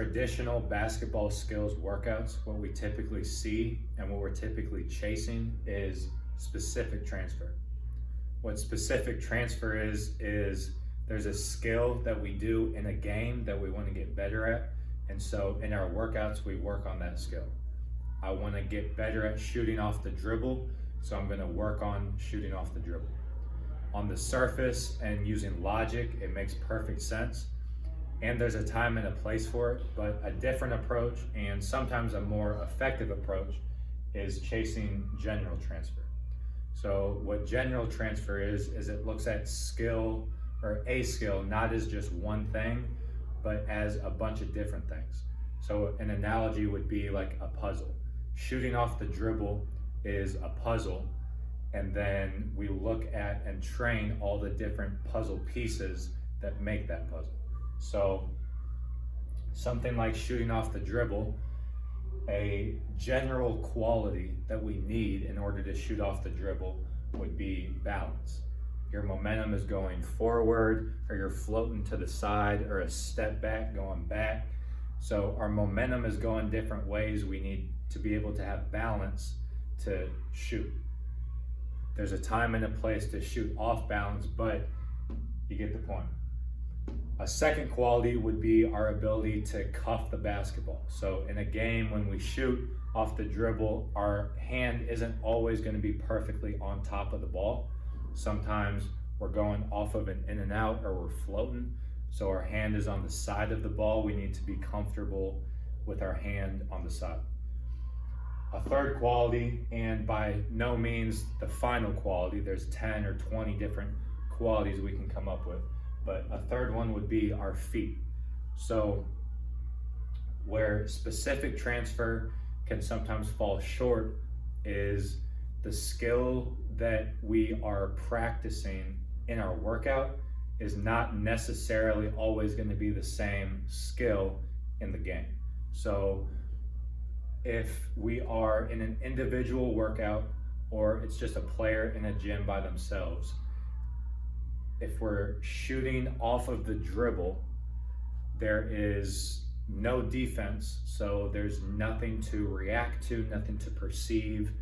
Traditional basketball skills workouts, what we typically see and what we're typically chasing is specific transfer. What specific transfer is there's a skill that we do in a game that we want to get better at. And so in our workouts, we work on that skill. I want to get better at shooting off the dribble, so I'm going to work on shooting off the dribble. On the surface and using logic, it makes perfect sense. And there's a time and a place for it, but a different approach and sometimes a more effective approach is chasing general transfer. So what general transfer is it looks at skill or a skill, not as just one thing, but as a bunch of different things. So an analogy would be like a puzzle. Shooting off the dribble is a puzzle, and then we look at and train all the different puzzle pieces that make that puzzle. So something like shooting off the dribble, a general quality that we need in order to shoot off the dribble would be balance. Your momentum is going forward, or you're floating to the side, or a step back going back. So our momentum is going different ways. We need to be able to have balance to shoot. There's a time and a place to shoot off balance, but you get the point. A second quality would be our ability to cuff the basketball. So in a game, when we shoot off the dribble, our hand isn't always going to be perfectly on top of the ball. Sometimes we're going off of an in and out, or we're floating. So our hand is on the side of the ball. We need to be comfortable with our hand on the side. A third quality, and by no means the final quality, there's 10 or 20 different qualities we can come up with. But a third one would be our feet. So where specific transfer can sometimes fall short is the skill that we are practicing in our workout is not necessarily always going to be the same skill in the game. So if we are in an individual workout, or it's just a player in a gym by themselves, if we're shooting off of the dribble, there is no defense, so there's nothing to react to, nothing to perceive,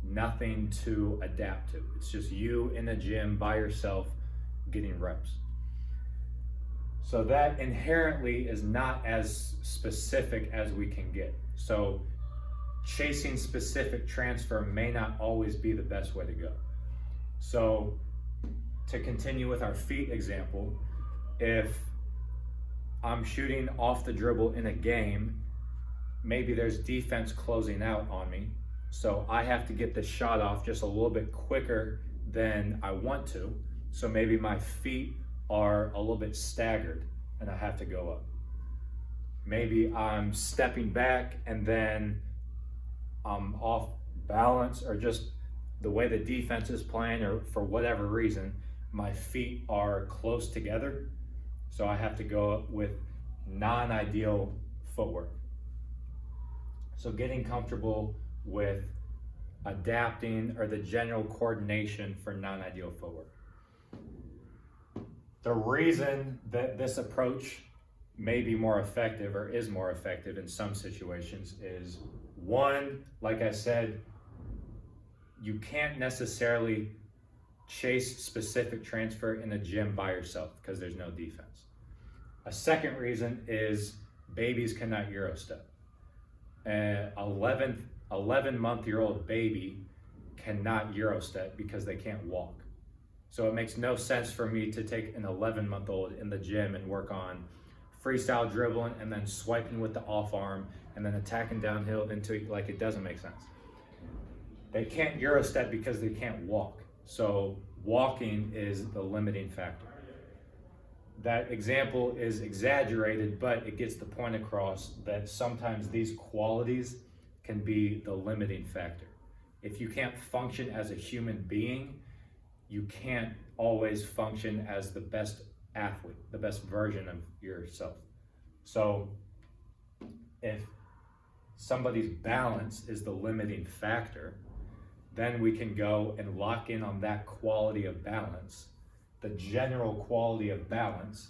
nothing to adapt to. It's just you in a gym by yourself getting reps. So that inherently is not as specific as we can get. So chasing specific transfer may not always be the best way to go. So to continue with our feet example, if I'm shooting off the dribble in a game, maybe there's defense closing out on me. So I have to get the shot off just a little bit quicker than I want to. So maybe my feet are a little bit staggered and I have to go up. Maybe I'm stepping back and then I'm off balance, or just the way the defense is playing, or for whatever reason, my feet are close together, so I have to go up with non-ideal footwork. So getting comfortable with adapting, or the general coordination for non-ideal footwork. The reason that this approach may be more effective, or is more effective in some situations, is one, like I said, you can't necessarily chase specific transfer in a gym by yourself because there's no defense. A second reason is babies cannot Eurostep. An 11-month-old baby cannot Eurostep because they can't walk. So it makes no sense for me to take an 11-month-old in the gym and work on freestyle dribbling and then swiping with the off arm and then attacking downhill into, like, it doesn't make sense. They can't Eurostep because they can't walk. So walking is the limiting factor. That example is exaggerated, but it gets the point across that sometimes these qualities can be the limiting factor. If you can't function as a human being, you can't always function as the best athlete, the best version of yourself. So if somebody's balance is the limiting factor, then we can go and lock in on that quality of balance, the general quality of balance,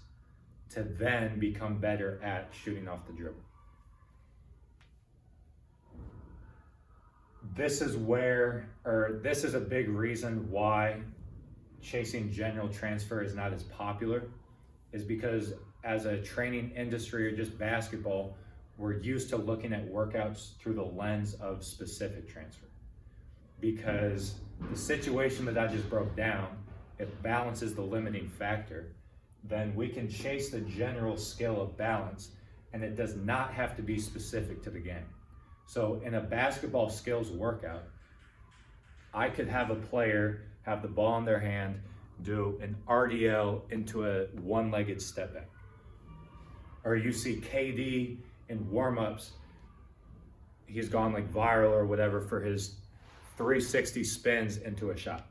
to then become better at shooting off the dribble. this is a big reason why chasing general transfer is not as popular, is because as a training industry or just basketball, we're used to looking at workouts through the lens of specific transfer. Because the situation that I just broke down, if balance is the limiting factor, then we can chase the general skill of balance, and it does not have to be specific to the game. So in a basketball skills workout, I could have a player have the ball in their hand, do an RDL into a one-legged step back. Or you see KD in warm-ups, he's gone like viral or whatever for his 360 spins into a shot.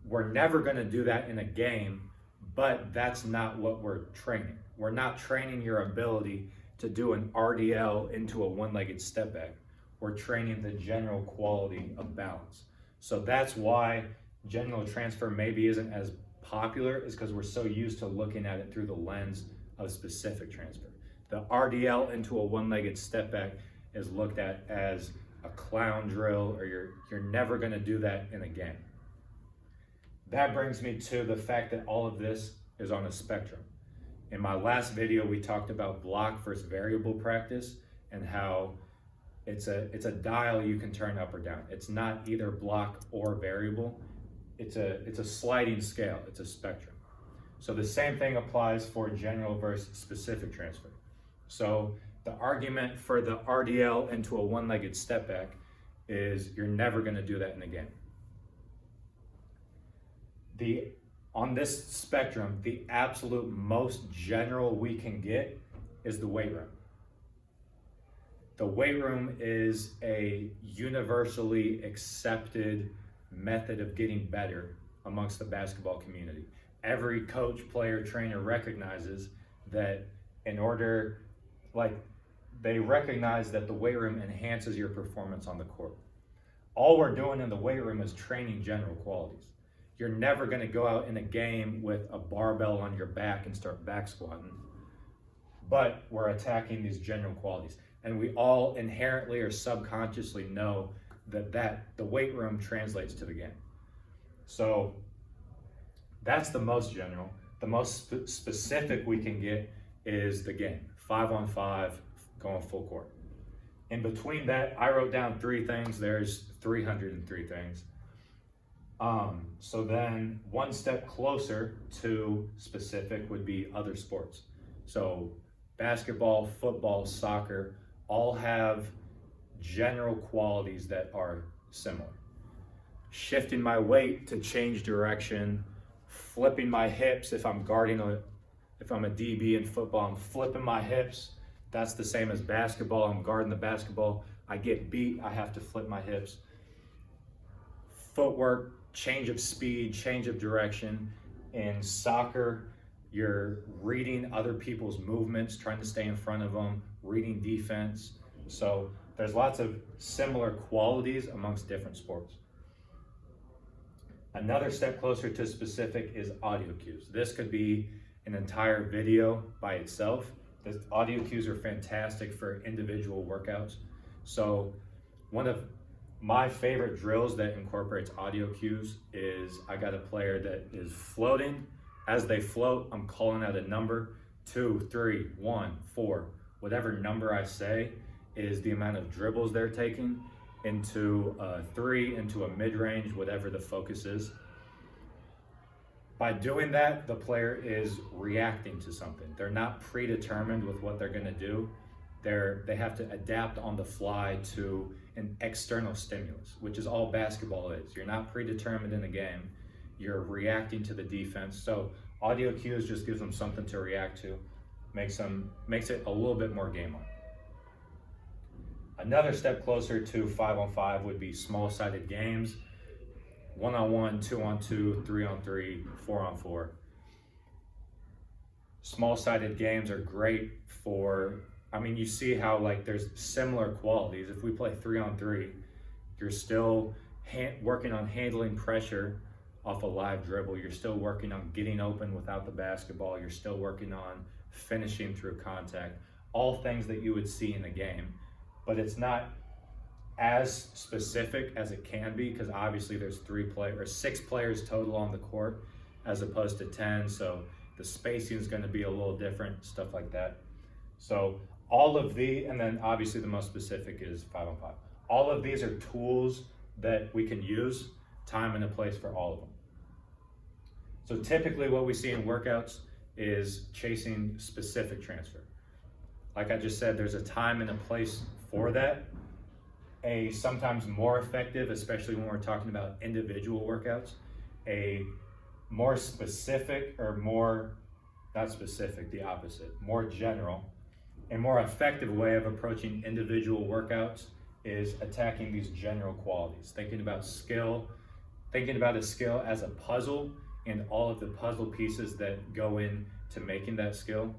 We're never gonna do that in a game, but that's not what we're training. We're not training your ability to do an RDL into a one-legged step back. We're training the general quality of balance. So that's why general transfer maybe isn't as popular, is because we're so used to looking at it through the lens of specific transfer. The RDL into a one-legged step back is looked at as a clown drill, or you're never gonna do that in a game. That brings me to the fact that all of this is on a spectrum. In my last video, we talked about block versus variable practice and how it's a dial you can turn up or down. It's not either block or variable. It's a sliding scale. It's a spectrum. So the same thing applies for general versus specific transfer. So the argument for the RDL into a one-legged step back is you're never going to do that in a game. On this spectrum, the absolute most general we can get is the weight room. The weight room is a universally accepted method of getting better amongst the basketball community. Every coach, player, trainer recognizes that they recognize that the weight room enhances your performance on the court. All we're doing in the weight room is training general qualities. You're never going to go out in a game with a barbell on your back and start back squatting, but we're attacking these general qualities. And we all inherently or subconsciously know that the weight room translates to the game. So that's the most general. The most specific we can get is the game, 5-on-5, going full court. In between that, I wrote down 3 things. There's 303 things. So then one step closer to specific would be other sports. So basketball, football, soccer, all have general qualities that are similar. Shifting my weight to change direction, flipping my hips if I'm if I'm a DB in football, I'm flipping my hips. That's the same as basketball. I'm guarding the basketball. I get beat, I have to flip my hips. Footwork, change of speed, change of direction. In soccer, you're reading other people's movements, trying to stay in front of them, reading defense. So there's lots of similar qualities amongst different sports. Another step closer to specific is audio cues. This could be an entire video by itself. The audio cues are fantastic for individual workouts. So one of my favorite drills that incorporates audio cues is I got a player that is floating. As they float, I'm calling out a number, 2, 3, 1, 4. Whatever number I say is the amount of dribbles they're taking into a 3, into a mid-range, whatever the focus is. By doing that, the player is reacting to something. They're not predetermined with what they're gonna do. They have to adapt on the fly to an external stimulus, which is all basketball is. You're not predetermined in the game. You're reacting to the defense. So audio cues just gives them something to react to, makes it a little bit more game-like. Another step closer to 5-on-5 would be small-sided games, 1-on-1, 2-on-2, 3-on-3, 4-on-4. Small-sided games are great for, you see how there's similar qualities. If we play 3-on-3, you're still working on handling pressure off a live dribble. You're still working on getting open without the basketball. You're still working on finishing through contact. All things that you would see in a game, but it's not as specific as it can be, because obviously there's 6 players total on the court as opposed to 10, so the spacing is going to be a little different, stuff like that. So all of and then obviously the most specific is 5-on-5. All of these are tools that we can use, time and a place for all of them. So typically what we see in workouts is chasing specific transfer. Like I just said, there's a time and a place for that. A sometimes more effective, especially when we're talking about individual workouts, a more specific, or more, not specific, the opposite, more general, a more effective way of approaching individual workouts is attacking these general qualities, thinking about skill, thinking about a skill as a puzzle, and all of the puzzle pieces that go into making that skill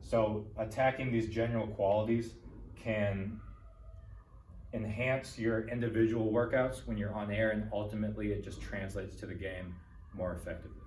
so attacking these general qualities can enhance your individual workouts when you're on air, and ultimately it just translates to the game more effectively.